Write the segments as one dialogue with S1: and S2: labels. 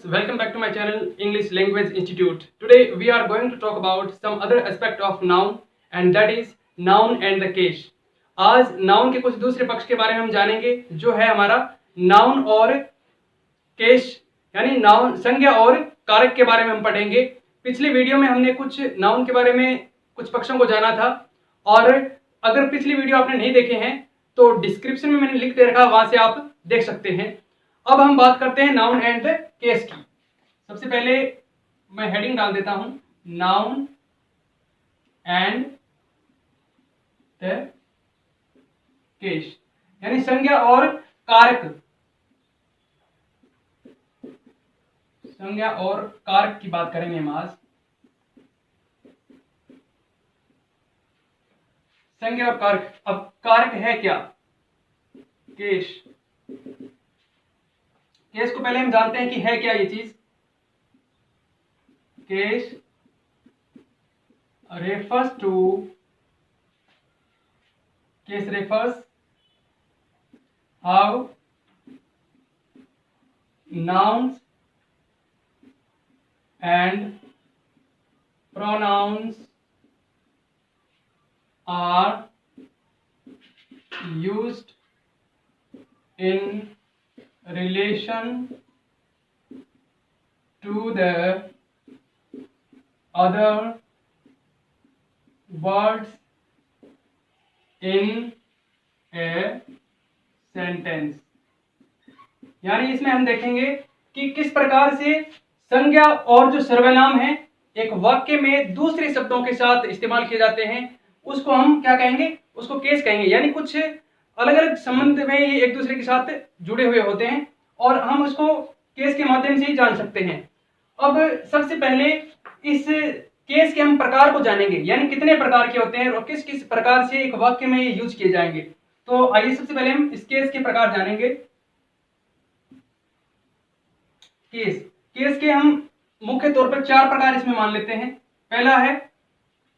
S1: students, welcome back to my channel English Language Institute. Today we are going to talk about some other aspect of noun and that is noun and the case. आज noun के कुछ दूसरे पक्ष के बारे में हम जानेंगे जो है हमारा noun और केस यानी नाउन संज्ञा और कारक के बारे में हम पढ़ेंगे। पिछली वीडियो में हमने कुछ नाउन के बारे में कुछ पक्षों को जाना था और अगर पिछली वीडियो आपने नहीं देखे हैं तो डिस्क्रिप्शन में मैंने लिख दे रखा, वहां से आप देख सकते हैं। अब हम बात करते हैं नाउन एंड द केस की। सबसे पहले मैं हेडिंग डाल देता हूं, नाउन एंड द केस यानी संज्ञा और कारक। संज्ञा और कारक की बात करेंगे हम आज। संज्ञा और कारक। अब कारक है क्या? केस। केस को पहले हम जानते हैं कि है क्या ये चीज। Case refers to, case refers how nouns and pronouns are used in relation to the other words in a sentence। यानी इसमें हम देखेंगे कि किस प्रकार से संज्ञा और जो सर्वनाम है एक वाक्य में दूसरे शब्दों के साथ इस्तेमाल किए जाते हैं, उसको हम क्या कहेंगे? उसको केस कहेंगे। यानी कुछ अलग अलग संबंध में ये एक दूसरे के साथ जुड़े हुए होते हैं और हम उसको केस के माध्यम से ही जान सकते हैं। अब सबसे पहले इस केस के हम प्रकार को जानेंगे, यानी कितने प्रकार के होते हैं और किस किस प्रकार से एक वाक्य में ये यूज किए जाएंगे। तो आइए सबसे पहले हम इस केस के प्रकार जानेंगे। केस के हम मुख्य तौर पर 4 प्रकार इसमें मान लेते हैं। पहला है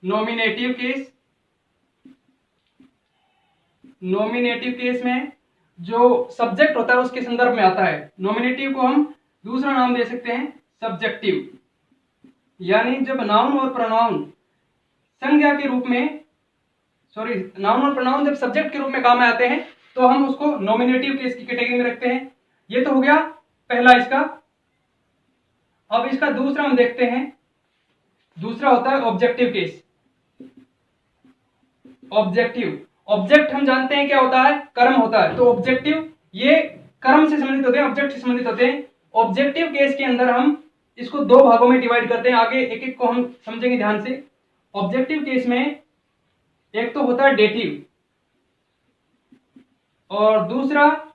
S1: नॉमिनेटिव केस। नॉमिनेटिव केस में जो सब्जेक्ट होता है उसके संदर्भ में आता है। नॉमिनेटिव को हम दूसरा नाम दे सकते हैं सब्जेक्टिव। यानी जब नाउन और प्रोनाउन संज्ञा के रूप में, नाउन और प्रोनाउन जब सब्जेक्ट के रूप में काम में आते हैं तो हम उसको नॉमिनेटिव केस की कैटेगरी में रखते हैं। ये तो हो गया पहला इसका। अब इसका दूसरा हम देखते हैं। दूसरा होता है ऑब्जेक्टिव केस। ऑब्जेक्टिव, ऑब्जेक्ट हम जानते हैं क्या होता है? कर्म होता है। तो ऑब्जेक्टिव ये कर्म से संबंधित होते हैं, ऑब्जेक्ट से संबंधित होते हैं। ऑब्जेक्टिव केस के अंदर हम इसको 2 भागों में डिवाइड करते हैं। आगे एक एक को हम समझेंगे ध्यान से। ऑब्जेक्टिव केस में एक तो होता है डेटिव और दूसरा,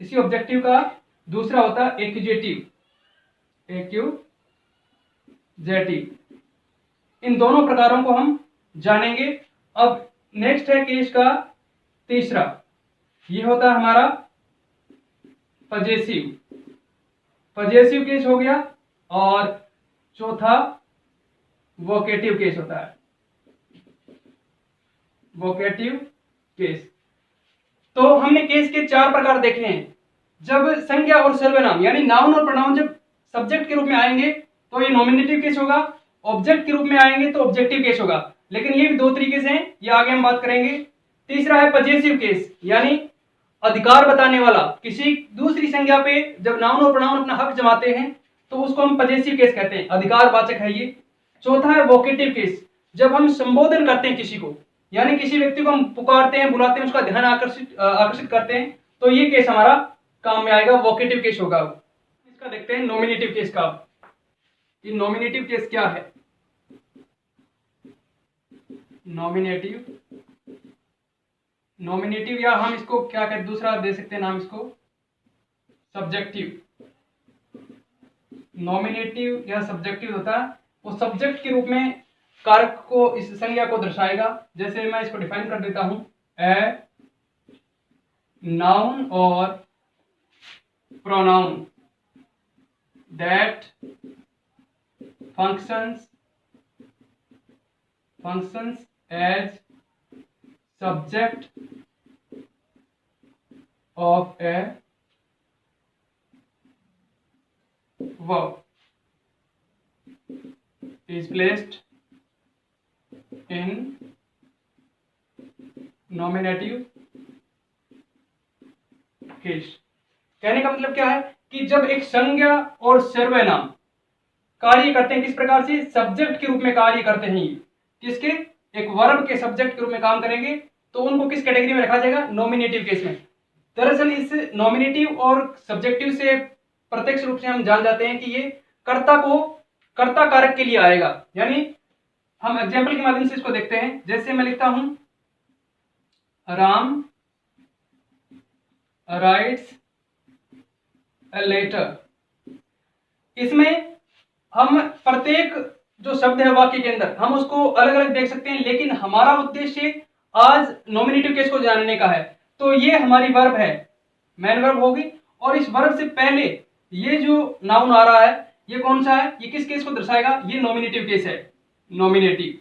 S1: इसी ऑब्जेक्टिव का दूसरा होता है एक्यूजेटिव। इन दोनों प्रकारों को हम जानेंगे। अब नेक्स्ट है केस का तीसरा, ये होता है हमारा पजेसिव। पजेसिव केस हो गया और चौथा वोकेटिव केस होता है। Vocative case. तो हमने केस के 4 प्रकार देखे हैं। जब संज्ञा और सर्वनाम यानी नाउन और प्रोनाउन जब सब्जेक्ट के रूप में आएंगे तो ये नॉमिनेटिव केस होगा, ऑब्जेक्ट के रूप में आएंगे तो ऑब्जेक्टिव केस होगा। लेकिन ये भी 2 तरीके से हैं, ये आगे हम बात करेंगे। तीसरा है पजेसिव केस, यानी अधिकार बताने वाला। किसी दूसरी संज्ञा पे जब नाउन और प्रोनाउन अपना हक जमाते हैं तो उसको हम पजेसिव केस कहते हैं, अधिकारवाचक है ये। चौथा है वोकेटिव केस, जब हम संबोधन करते हैं किसी को, यानी किसी व्यक्ति को हम पुकारते हैं, बुलाते हैं, उसका ध्यान आकर्षित करते हैं, तो ये केस हमारा काम में आएगा, वोकेटिव केस होगा। इसका देखते हैं नॉमिनेटिव केस का। ये नॉमिनेटिव केस क्या है? नॉमिनेटिव या हम इसको क्या कहते, दूसरा दे सकते हैं नाम इसको सब्जेक्टिव। नॉमिनेटिव या सब्जेक्टिव होता है, वो सब्जेक्ट के रूप में कारक को, इस संज्ञा को दर्शाएगा। जैसे मैं इसको डिफाइन कर देता हूं, ए नाउन और pronoun that functions as subject of a verb is placed in nominative case। कहने का मतलब क्या है कि जब एक संज्ञा और सर्वनाम कार्य करते हैं, किस प्रकार से, सब्जेक्ट के रूप में कार्य करते हैं, किसके, एक वर्ब के सब्जेक्ट के रूप में काम करेंगे, तो उनको किस कैटेगरी में रखा जाएगा, नॉमिनेटिव केस में। दरअसल इस नॉमिनेटिव और सब्जेक्टिव से प्रत्यक्ष रूप से हम जान जाते हैं कि ये कर्ता कारक के लिए आएगा। यानी हम एग्जाम्पल के माध्यम से इसको देखते हैं। जैसे मैं लिखता हूं राम राइट्स अ लेटर, इसमें हम प्रत्येक जो शब्द है वाक्य के अंदर हम उसको अलग अलग देख सकते हैं, लेकिन हमारा उद्देश्य आज नॉमिनेटिव केस को जानने का है। तो ये हमारी वर्ब है, मेन वर्ब होगी, और इस वर्ब से पहले ये जो नाउन आ रहा है ये कौन सा है, ये किस केस को दर्शाएगा, ये नॉमिनेटिव केस है, नॉमिनेटिव,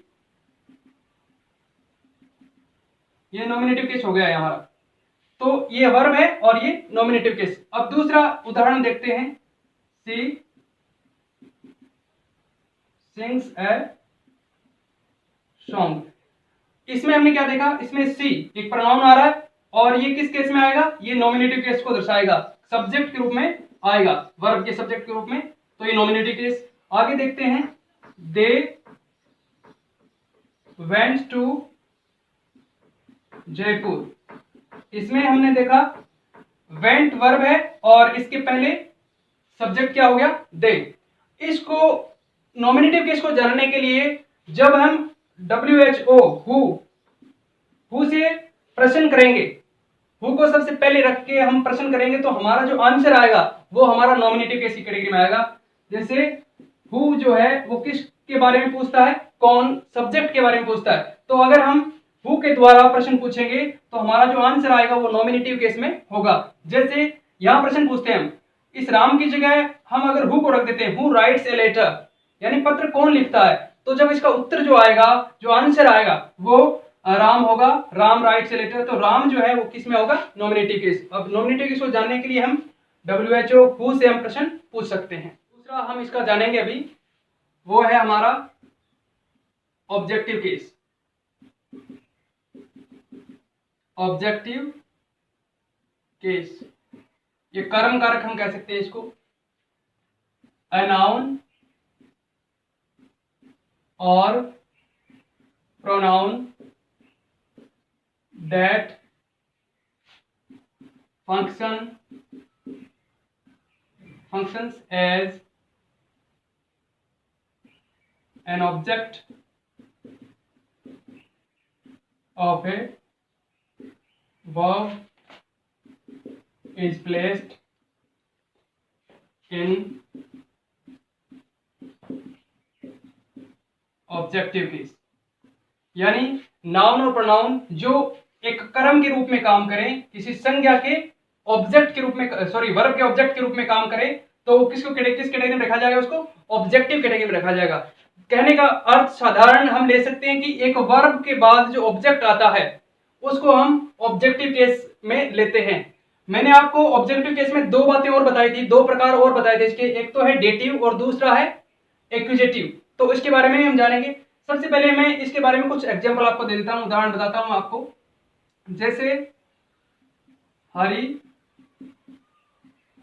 S1: ये नॉमिनेटिव केस हो गया है हमारा। तो ये वर्ब है और ये नॉमिनेटिव केस। अब दूसरा उदाहरण देखते हैं, सी सिंग्स ए सॉन्ग। इसमें हमने क्या देखा, इसमें सी एक प्रोनाउन आ रहा है और ये किस केस में आएगा, ये नॉमिनेटिव केस को दर्शाएगा, सब्जेक्ट के रूप में आएगा, वर्ब के सब्जेक्ट के रूप में, तो ये नॉमिनेटिव केस। आगे देखते हैं, दे वेंट टू जयपुर। इसमें हमने देखा वेंट वर्ब है और इसके पहले सब्जेक्ट क्या हो गया, दे। इसको नॉमिनेटिव केस को जानने के लिए जब हम WHO हु से प्रश्न करेंगे, हु को सबसे पहले रख के हम प्रश्न करेंगे, तो हमारा जो आंसर आएगा वो हमारा नॉमिनेटिव केस की कैटेगरी में आएगा। जैसे हु जो है वो किसके बारे में पूछता है, कौन, सब्जेक्ट के बारे में पूछता है। तो अगर हम हु के द्वारा प्रश्न पूछेंगे तो हमारा जो आंसर आएगा वो नॉमिनेटिव केस में होगा। जैसे यहां प्रश्न पूछते हैं हम, इस राम की जगह हम अगर हु को रख देते हैं, हु राइट्स ए लेटर, यानी पत्र कौन लिखता है, तो जब इसका उत्तर जो आएगा, जो आंसर आएगा वो राम होगा, राम राइट्स ए लेटर। तो राम जो है वो किस में होगा, नॉमिनेटिव केस। अब नॉमिनेटिव केस को जानने के लिए हम WHO हु से हम प्रश्न पूछ सकते हैं। दूसरा हम इसका जानेंगे अभी, वो है हमारा ऑब्जेक्टिव केस। ऑब्जेक्टिव केस, ये कर्म कारक हम कह सकते हैं इसको। अ नाउन और pronoun that functions as an object of a verb is placed in objective case. यानी नाउन और प्रोनाउन जो एक कर्म के रूप में काम करें, किसी संज्ञा के ऑब्जेक्ट के रूप में, वर्ब के ऑब्जेक्ट के रूप में काम करें, तो किस कैटेगरी में रखा जाएगा, उसको ऑब्जेक्टिव कैटेगरी में रखा जाएगा। कहने का अर्थ साधारण हम ले सकते हैं कि एक वर्ब के बाद जो ऑब्जेक्ट आता है उसको हम ऑब्जेक्टिव केस में लेते हैं। मैंने आपको ऑब्जेक्टिव केस में दो बातें और बताई थी, दो प्रकार और बताए थे इसके, एक तो है डेटिव और दूसरा है एक्विजिटिव। तो इसके बारे में हम जानेंगे। सबसे पहले मैं इसके बारे में कुछ एग्जांपल आपको दे देता हूं, उदाहरण बताता हूं आपको। जैसे हरी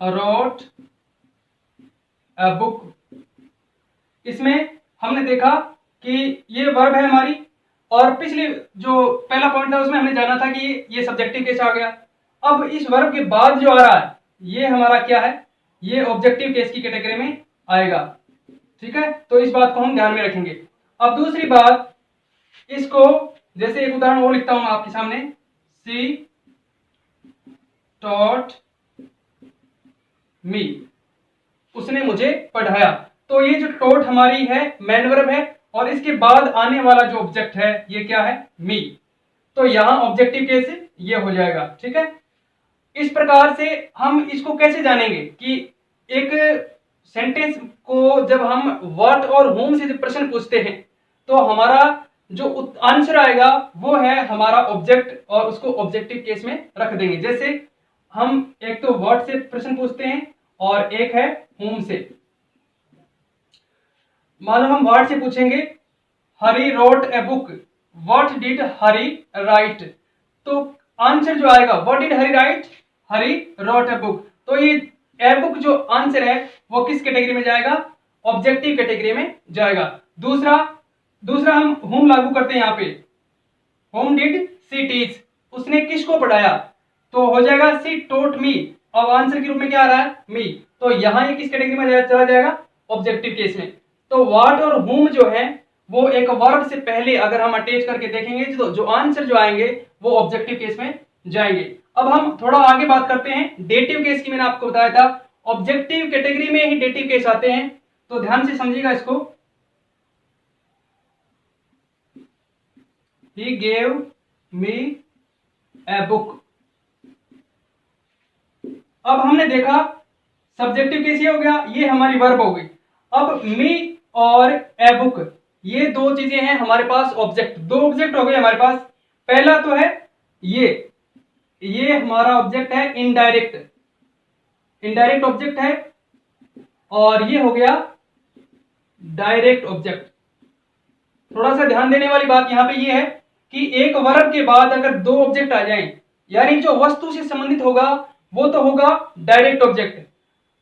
S1: रोट अ बुक, इसमें हमने देखा कि ये वर्ब है हमारी, और पिछली जो पहला पॉइंट था उसमें हमने जाना था कि ये सब्जेक्टिव केस आ गया। अब इस वर्ब के बाद जो आ रहा है ये हमारा क्या है, ये ऑब्जेक्टिव केस की कैटेगरी में आएगा। ठीक है, तो इस बात को हम ध्यान में रखेंगे। अब दूसरी बात, इसको जैसे एक उदाहरण और लिखता हूं आपके सामने, सी टॉट मी, उसने मुझे पढ़ाया। तो ये जो टॉट हमारी है मेन वर्ब है और इसके बाद आने वाला जो ऑब्जेक्ट है ये क्या है, मी। तो यहां ऑब्जेक्टिव केस ये हो जाएगा। ठीक है, इस प्रकार से हम इसको कैसे जानेंगे कि एक सेंटेंस को जब हम व्हाट और होम से जब प्रश्न पूछते हैं तो हमारा जो आंसर आएगा वो है हमारा ऑब्जेक्ट, और उसको ऑब्जेक्टिव केस में रख देंगे। जैसे हम एक तो व्हाट से प्रश्न पूछते हैं और एक है होम से। मानो हम वर्ड से पूछेंगे Harry wrote a book, what did Harry write, तो आंसर जो आएगा what did Harry write, Harry wrote a book. तो ये ए बुक जो आंसर है वो किस कैटेगरी में जाएगा, ऑब्जेक्टिव कैटेगरी में जाएगा। दूसरा दूसरा हम होम लागू करते हैं यहाँ पे, होम डिड सी टीच, उसने किसको पढ़ाया, तो हो जाएगा सी टोट मी, अब आंसर के रूप में क्या आ रहा है, मी, तो यहां ये किस कैटेगरी में चला जाएगा, ऑब्जेक्टिव केस में। तो व्हाट और whom जो है वो एक वर्ब से पहले अगर हम अटैच करके देखेंगे तो जो आंसर जो आएंगे वो ऑब्जेक्टिव केस में जाएंगे। अब हम थोड़ा आगे बात करते हैं डेटिव केस की। मैंने आपको बताया था ऑब्जेक्टिव कैटेगरी में ही डेटिव केस आते हैं, तो ध्यान से समझिएगा इसको। He gave me a book। अब हमने देखा सब्जेक्टिव केस ये हो गया, ये हमारी वर्ब हो गई। अब मी और ए बुक ये दो चीजें हैं हमारे पास ऑब्जेक्ट, दो ऑब्जेक्ट हो गए हमारे पास। पहला तो है ये हमारा ऑब्जेक्ट है इनडायरेक्ट, इनडायरेक्ट ऑब्जेक्ट है, और ये हो गया डायरेक्ट ऑब्जेक्ट। थोड़ा सा ध्यान देने वाली बात यहां पे ये है कि एक वर्ब के बाद अगर दो ऑब्जेक्ट आ जाएं, यानी जो वस्तु से संबंधित होगा वो तो होगा डायरेक्ट ऑब्जेक्ट,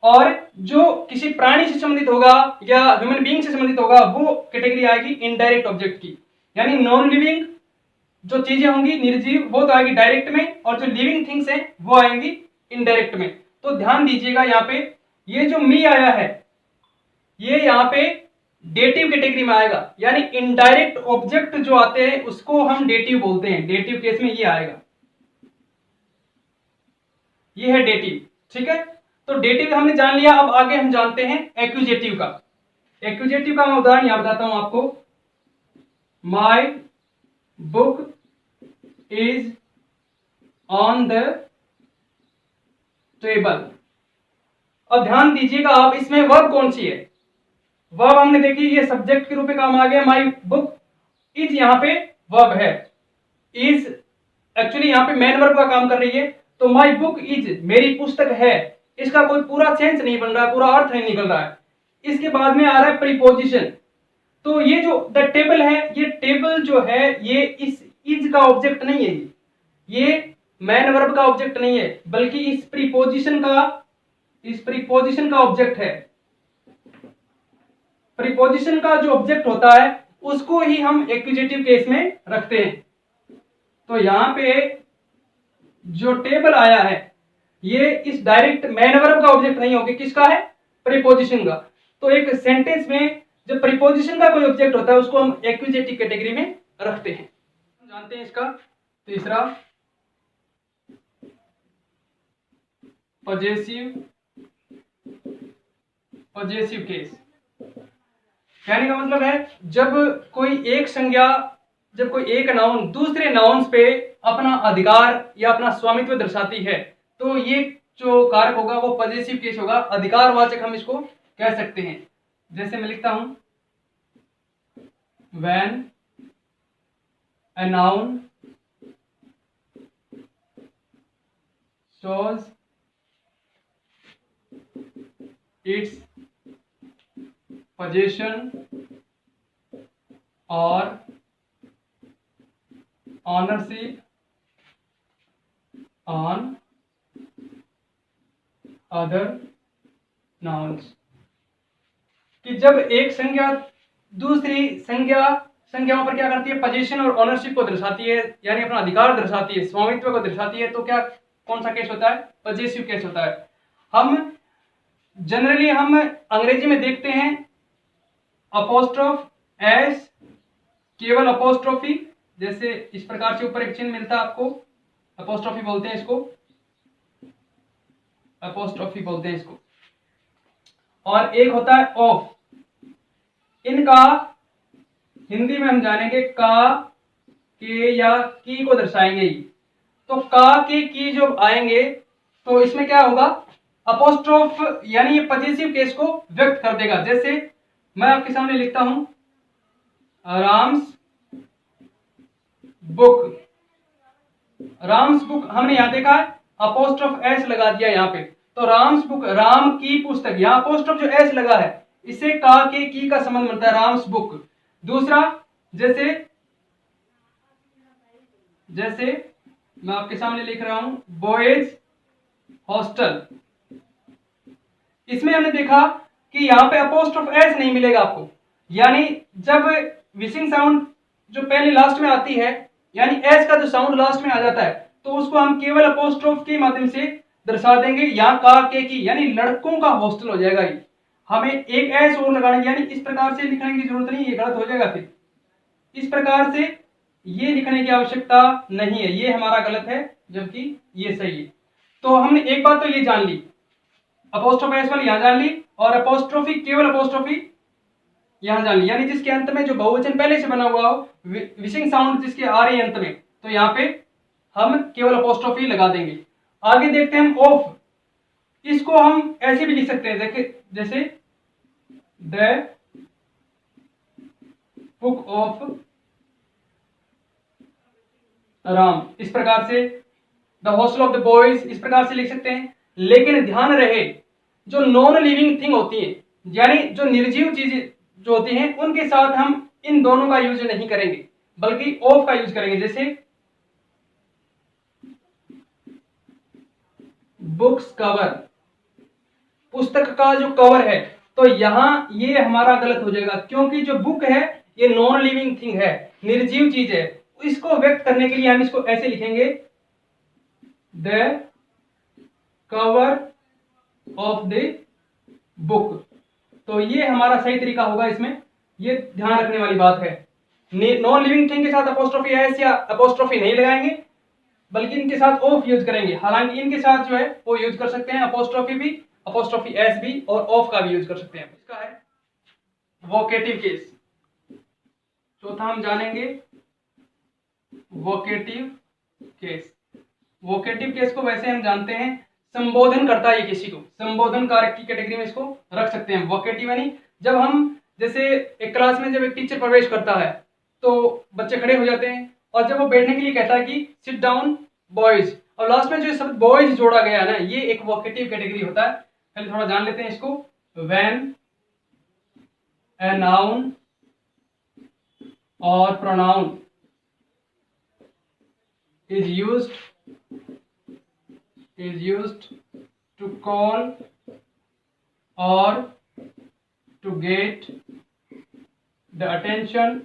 S1: और जो किसी प्राणी से संबंधित होगा या ह्यूमन बीइंग से संबंधित होगा वो कैटेगरी आएगी इनडायरेक्ट ऑब्जेक्ट की। यानी नॉन लिविंग जो चीजें होंगी निर्जीव वो तो आएगी डायरेक्ट में, और जो लिविंग थिंग्स हैं वो आएंगी इनडायरेक्ट में। तो ध्यान दीजिएगा यहाँ पे ये जो मी आया है ये यहाँ पे डेटिव कैटेगरी में आएगा, यानी इनडायरेक्ट ऑब्जेक्ट जो आते हैं उसको हम डेटिव बोलते हैं, डेटिव केस में ये आएगा, ये है डेटिव। ठीक है, तो डेटिव हमने जान लिया। अब आगे हम जानते हैं एक्यूजेटिव का। एक्यूजेटिव का मैं उदाहरण यहां बताता हूं आपको, my book is on the table. अब ध्यान दीजिएगा आप, इसमें वर्ब कौन सी है, वर्ब हमने देखी ये सब्जेक्ट के रूप में काम आ गया, माई बुक इज यहाँ पे वर्ब है, इज एक्चुअली यहाँ पे मेन वर्ब का काम कर रही है। तो माई बुक इज मेरी पुस्तक है, इसका कोई पूरा सेंस नहीं बन रहा है, पूरा अर्थ नहीं निकल रहा है। इसके बाद में आ रहा है प्रीपोजिशन, तो ये जो द टेबल है ये टेबल जो है ये इस इज का ऑब्जेक्ट नहीं है, ये मैन वर्ब का ऑब्जेक्ट नहीं है, बल्कि इस प्रीपोजिशन का ऑब्जेक्ट है। प्रीपोजिशन का जो ऑब्जेक्ट होता है उसको ही हम एक्यूजेटिव केस में रखते हैं। तो यहां पे जो टेबल आया है ये इस डायरेक्ट मैन वर्ब का ऑब्जेक्ट नहीं होगा, किसका है, प्रीपोजिशन का। तो एक सेंटेंस में जब प्रीपोजिशन का कोई ऑब्जेक्ट होता है उसको हम एक्यूजेटिव कैटेगरी में रखते हैं। जानते हैं इसका तीसरा पजेसिव केस। कहने का मतलब है जब कोई एक नाउन दूसरे नाउन्स पे अपना अधिकार या अपना स्वामित्व दर्शाती है, तो ये जो कारक होगा वो पजेसिव केस होगा, अधिकारवाचक हम इसको कह सकते हैं। जैसे मैं लिखता हूं, when a noun shows its possession or ownership on other nouns, कि जब एक संज्ञा दूसरी संज्ञाओं पर क्या करती है, पोजीशन और ओनरशिप को दर्शाती है, यानी अपना अधिकार दर्शाती है, स्वामित्व को दर्शाती है, तो क्या कौन सा केस होता है, पजेसिव केस होता है। हम जनरली अंग्रेजी में देखते हैं अपोस्ट्रोफ एस, केवल अपोस्ट्रोफी, जैसे इस प्रकार से ऊपर एक चिन्ह मिलता है आपको, अपोस्ट्रोफी बोलते हैं इसको, अपोस्ट्रोफी बोलते हैं इसको। और एक होता है ऑफ, इनका हिंदी में हम जानेंगे का, के या की को दर्शाएंगे ही। तो का के की जो आएंगे तो इसमें क्या होगा, अपोस्ट्रोफ, यानी ये पजेसिव केस को व्यक्त कर देगा। जैसे मैं आपके सामने लिखता हूं राम्स बुक, राम्स बुक हमने यहां देखा है अपोस्ट्रोफ एस लगा दिया यहां पे, तो राम्स बुक राम की पुस्तक, यहां अपोस्ट्रोफ जो एस लगा है इससे का के की का संबंध बनता है, राम्स बुक। दूसरा जैसे जैसे मैं आपके सामने लिख रहा हूं बॉयज हॉस्टल, इसमें हमने देखा कि यहां पे अपोस्ट्रोफ एस नहीं मिलेगा आपको, यानी जब विशिंग साउंड जो पहले लास्ट में आती है, यानी एस का जो साउंड लास्ट में आ जाता है, तो उसको हम केवल अपोस्ट्रोफ के माध्यम से दर्शा देंगे, यहाँ का के की, यानी लड़कों का हॉस्टल हो जाएगा ये। हमें एक एस और लगाने, यानी इस प्रकार से लिखने की जरूरत नहीं, ये गलत हो जाएगा, फिर इस प्रकार से ये लिखने की आवश्यकता नहीं है, ये हमारा गलत है जबकि ये सही है। तो हमने एक बात तो ये जान ली, अपोस्ट्रोफ एस वाली यहां जान ली, और अपोस्ट्रोफी केवल अपोस्ट्रोफी यहां जान ली, यानी जिसके अंत में जो बहुवचन पहले से बना हुआ हो, विशिंग साउंड जिसके आ रही है अंत में, तो यहाँ पे हम केवल अपोस्ट्रोफी लगा देंगे। आगे देखते हैं हम ऑफ, इसको हम ऐसे भी लिख सकते हैं, देखिए जैसे द बुक ऑफ राम, इस प्रकार से the hostel of the boys, इस प्रकार से लिख सकते हैं। लेकिन ध्यान रहे जो नॉन लिविंग थिंग होती है, यानी जो निर्जीव चीजें जो होती हैं, उनके साथ हम इन दोनों का यूज नहीं करेंगे, बल्कि ऑफ का यूज करेंगे। जैसे बुक्स कवर, पुस्तक का जो कवर है, तो यहां ये हमारा गलत हो जाएगा, क्योंकि जो बुक है ये नॉन लिविंग थिंग है, निर्जीव चीज है। इसको व्यक्त करने के लिए हम इसको ऐसे लिखेंगे, the cover of the book, तो ये हमारा सही तरीका होगा। इसमें ये ध्यान रखने वाली बात है, नॉन लिविंग थिंग के साथ अपोस्ट्रोफी एस या अपोस्ट्रोफी नहीं लगाएंगे, बल्कि इनके साथ ऑफ यूज करेंगे। हालांकि इनके साथ जो है वो यूज कर सकते हैं, अपोस्ट्रोफी भी, अपोस्ट्रोफी एस भी, और ऑफ का भी यूज कर सकते हैं। इसका है वोकेटिव केस। चौथा हम जानेंगे वोकेटिव केस। वोकेटिव केस को वैसे हम जानते हैं संबोधन करता है, ये किसी को संबोधन कारक की कैटेगरी में इसको रख सकते हैं। वोकेटिव यानी जब हम, जैसे एक क्लास में जब एक टीचर प्रवेश करता है तो बच्चे खड़े हो जाते हैं, और जब वो बैठने के लिए कहता है कि सिट डाउन बॉयज, और लास्ट में जो शब्द बॉयज जोड़ा गया है ना, ये एक वोकेटिव कैटेगरी होता है। पहले थोड़ा जान लेते हैं इसको। व्हेन ए नाउन और pronoun is used to call or to get the attention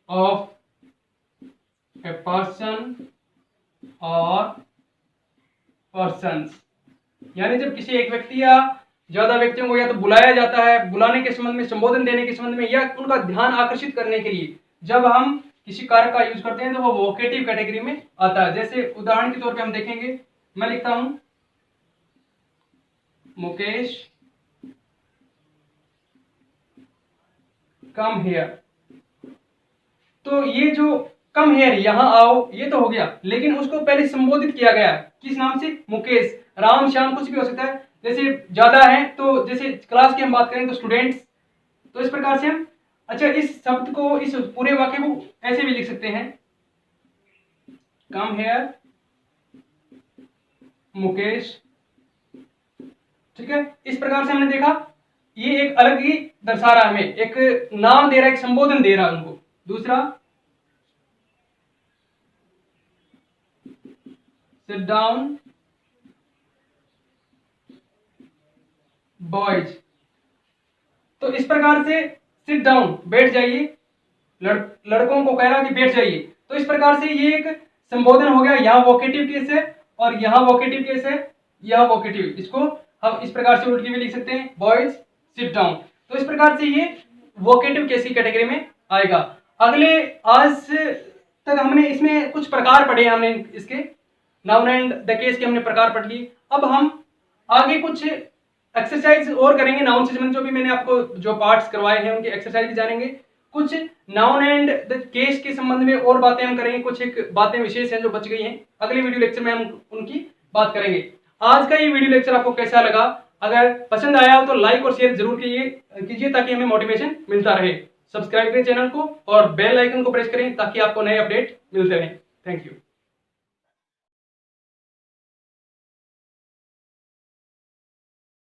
S1: of a person or persons, यानी जब किसी एक व्यक्ति या ज्यादा व्यक्तियों को या तो बुलाया जाता है, बुलाने के संबंध में, संबोधन देने के संबंध में, या उनका ध्यान आकर्षित करने के लिए जब हम किसी कारक का यूज करते हैं, तो वो वोकेटिव कैटेगरी में आता है। जैसे उदाहरण के तौर पे हम देखेंगे, मैं लिखता हूं मुकेश कम हियर, तो ये जो कम हियर, यहां आओ, ये तो हो गया, लेकिन उसको पहले संबोधित किया गया किस नाम से? मुकेश। राम श्याम कुछ भी हो सकता है, जैसे ज्यादा है तो जैसे क्लास की हम बात करें तो स्टूडेंट्स, तो इस प्रकार से हम, अच्छा इस शब्द को, इस पूरे वाक्य को ऐसे भी लिख सकते हैं, कम हियर मुकेश, ठीक है। इस प्रकार से हमने देखा ये एक अलग ही दर्शा रहा है, हमें एक नाम दे रहा है, एक संबोधन दे रहा है उनको। दूसरा सिट डाउन बॉयज, तो इस प्रकार से सिट डाउन बैठ जाइए, लड़कों को कह रहा कि बैठ जाइए, तो इस प्रकार से ये एक संबोधन हो गया। यहाँ वोकेटिव केस है और यहाँ वोकेटिव केस है, यहाँ वोकेटिव, इसको हम इस प्रकार से उल्ट के भी लिख सकते हैं, बॉयज सिट डाउन। तो इस प्रकार से ये वोकेटिव केस की कैटेगरी में आएगा। अगले, आज तक हमने इसमें कुछ प्रकार पढ़े, हमने इसके नाउन एंड द केस के हमने प्रकार पढ़ लिए। अब हम आगे कुछ एक्सरसाइज और करेंगे नाउन से संबंधित, जो भी मैंने आपको जो पार्ट्स करवाए हैं उनके एक्सरसाइज भी जानेंगे। कुछ नाउन एंड द केस के संबंध में और बातें हम करेंगे, कुछ एक बातें विशेष हैं जो बच गई हैं, अगले वीडियो लेक्चर में हम उनकी बात करेंगे। आज का ये वीडियो लेक्चर आपको कैसा लगा? अगर पसंद आया हो तो लाइक और शेयर जरूर कीजिए ताकि हमें मोटिवेशन मिलता रहे। सब्सक्राइब करें चैनल को और बेल आइकन को प्रेस करें ताकि आपको नए अपडेट मिलते रहें। Thank you.